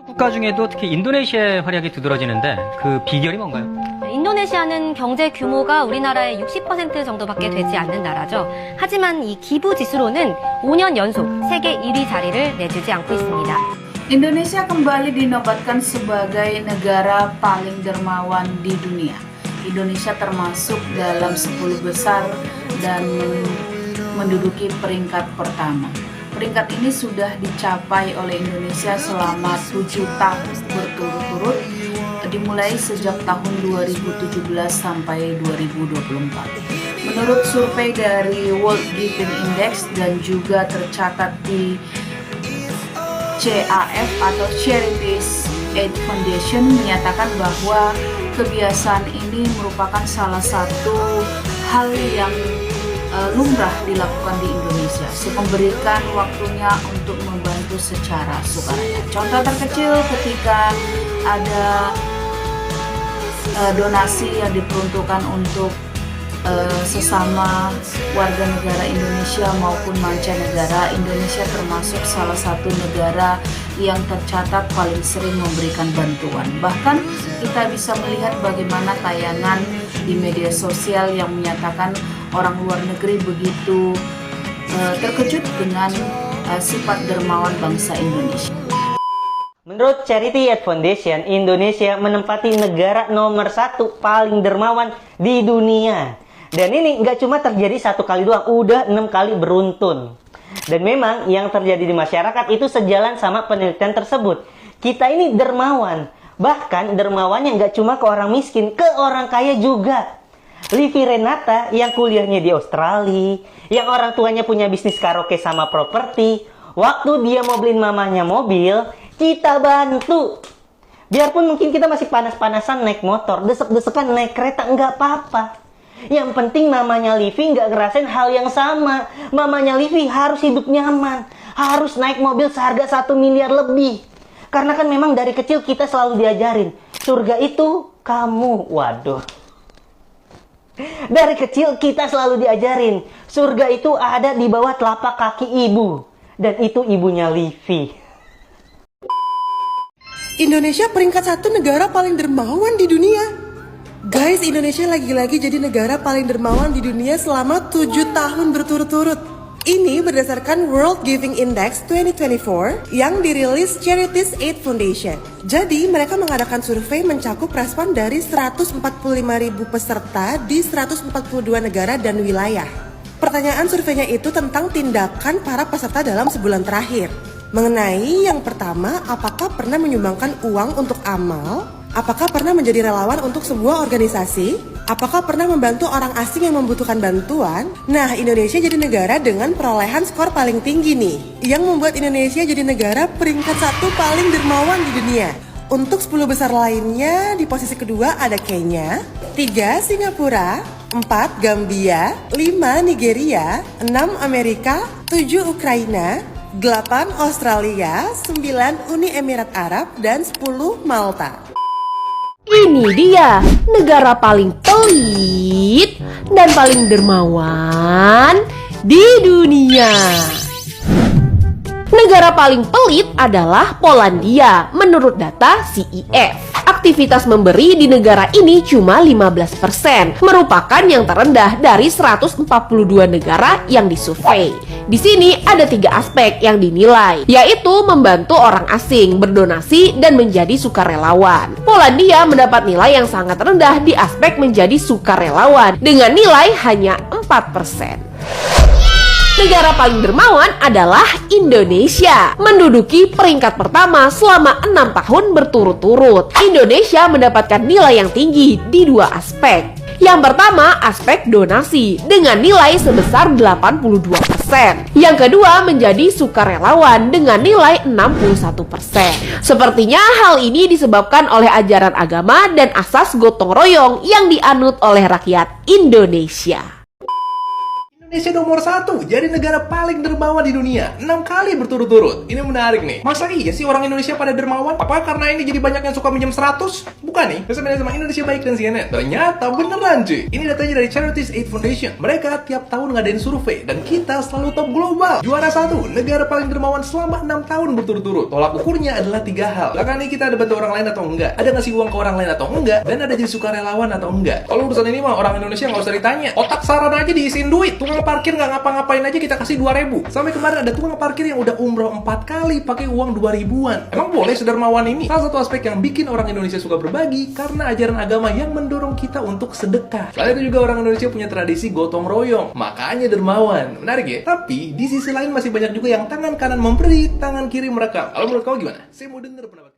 국가 중에도 특히 인도네시아의 활약이 두드러지는데 그 비결이 뭔가요? 인도네시아는 경제 규모가 우리나라의 60% 정도밖에 되지 않는 나라죠. 하지만 이 기부 지수로는 5년 연속 세계 1위 자리를 내주지 않고 있습니다. Indonesia kembali dinobatkan sebagai negara paling dermawan di dunia. Indonesia termasuk dalam 10 besar dan menduduki peringkat pertama. Peringkat ini sudah dicapai oleh Indonesia selama 7 tahun berturut-turut, dimulai sejak tahun 2017 sampai 2024. Menurut survei dari World Giving Index dan juga tercatat di CAF atau Charities Aid Foundation menyatakan bahwa kebiasaan ini merupakan salah satu hal yang lumrah dilakukan di Indonesia, memberikan waktunya untuk membantu secara sukarela. Contoh terkecil ketika ada donasi yang diperuntukkan untuk sesama warga negara Indonesia maupun mancanegara, Indonesia termasuk salah satu negara yang tercatat paling sering memberikan bantuan. Bahkan kita bisa melihat bagaimana tayangan di media sosial yang menyatakan orang luar negeri begitu terkejut dengan sifat dermawan bangsa Indonesia. Menurut Charity Aid Foundation, Indonesia menempati negara nomor 1 paling dermawan di dunia. Dan ini nggak cuma terjadi 1 kali doang, udah 6 kali beruntun. Dan memang yang terjadi di masyarakat itu sejalan sama penelitian tersebut. Kita ini dermawan. Bahkan dermawannya nggak cuma ke orang miskin, ke orang kaya juga. Livi Renata yang kuliahnya di Australia, yang orang tuanya punya bisnis karaoke sama properti, waktu dia mau beliin mamanya mobil, kita bantu. Biarpun mungkin kita masih panas-panasan naik motor, desek-desekan naik kereta, nggak apa-apa. Yang penting mamanya Livi nggak ngerasain hal yang sama. Mamanya Livi harus hidup nyaman, harus naik mobil seharga 1 miliar lebih. Karena kan memang dari kecil kita selalu diajarin, surga itu kamu. Waduh. Dari kecil kita selalu diajarin, surga itu ada di bawah telapak kaki ibu. Dan itu ibunya Livi. Indonesia peringkat 1 negara paling dermawan di dunia. Guys, Indonesia lagi-lagi jadi negara paling dermawan di dunia selama 7 tahun berturut-turut. Ini berdasarkan World Giving Index 2024 yang dirilis Charities Aid Foundation. Jadi, mereka mengadakan survei mencakup respon dari 145.000 peserta di 142 negara dan wilayah. Pertanyaan surveinya itu tentang tindakan para peserta dalam sebulan terakhir. Mengenai yang pertama, apakah pernah menyumbangkan uang untuk amal? Apakah pernah menjadi relawan untuk sebuah organisasi? Apakah pernah membantu orang asing yang membutuhkan bantuan? Nah, Indonesia jadi negara dengan perolehan skor paling tinggi nih, yang membuat Indonesia jadi negara peringkat 1 paling dermawan di dunia. Untuk 10 besar lainnya, di posisi kedua ada Kenya, 3 Singapura, 4 Gambia, 5 Nigeria, 6 Amerika, 7 Ukraina, 8 Australia, 9 Uni Emirat Arab, dan 10 Malta. Ini dia negara paling pelit dan paling dermawan di dunia. Negara paling pelit adalah Polandia menurut data CEF. Aktivitas memberi di negara ini cuma 15%, merupakan yang terendah dari 142 negara yang disurvei. Di sini ada 3 aspek yang dinilai, yaitu membantu orang asing, berdonasi, dan menjadi sukarelawan. Polandia mendapat nilai yang sangat rendah di aspek menjadi sukarelawan dengan nilai hanya 4%. Negara paling dermawan adalah Indonesia, menduduki peringkat pertama selama 6 tahun berturut-turut. Indonesia mendapatkan nilai yang tinggi di 2 aspek. Yang pertama, aspek donasi dengan nilai sebesar 82%. Yang kedua, menjadi sukarelawan dengan nilai 61%. Sepertinya hal ini disebabkan oleh ajaran agama dan asas gotong royong yang dianut oleh rakyat Indonesia. Indonesia nomor 1 jadi negara paling dermawan di dunia 6 kali berturut-turut. Ini menarik nih. Masa iya sih orang Indonesia pada dermawan? Apa karena ini jadi banyak yang suka minjem 100? Bukan nih. Bersama sama Indonesia Baik dan CNN. Ternyata beneran cuy. Ini datanya dari Charities Aid Foundation. Mereka tiap tahun ngadain survei dan kita selalu top global. Juara 1, negara paling dermawan selama 6 tahun berturut-turut. Tolak ukurnya adalah 3 hal. Belakangan ini kita ada bantu orang lain atau enggak? Ada ngasih uang ke orang lain atau enggak? Dan ada jadi sukarelawan atau enggak? Kalau urusan ini mah orang Indonesia nggak usah ditanya. Otak saran aja diisiin duit. Tukang parkir nggak ngapa-ngapain aja kita kasih 2.000. Sampai kemarin ada tukang parkir yang udah umroh 4 kali pakai uang 2.000-an. Emang boleh sedermawan ini? Salah satu aspek yang bikin orang Indonesia suka berbagi karena ajaran agama yang mendorong kita untuk sedekah. Selain itu juga orang Indonesia punya tradisi gotong royong, makanya dermawan. Menarik ya? Tapi di sisi lain masih banyak juga yang tangan kanan memberi, tangan kiri merekam. Kalau menurut kau gimana? Saya mau denger pendapat.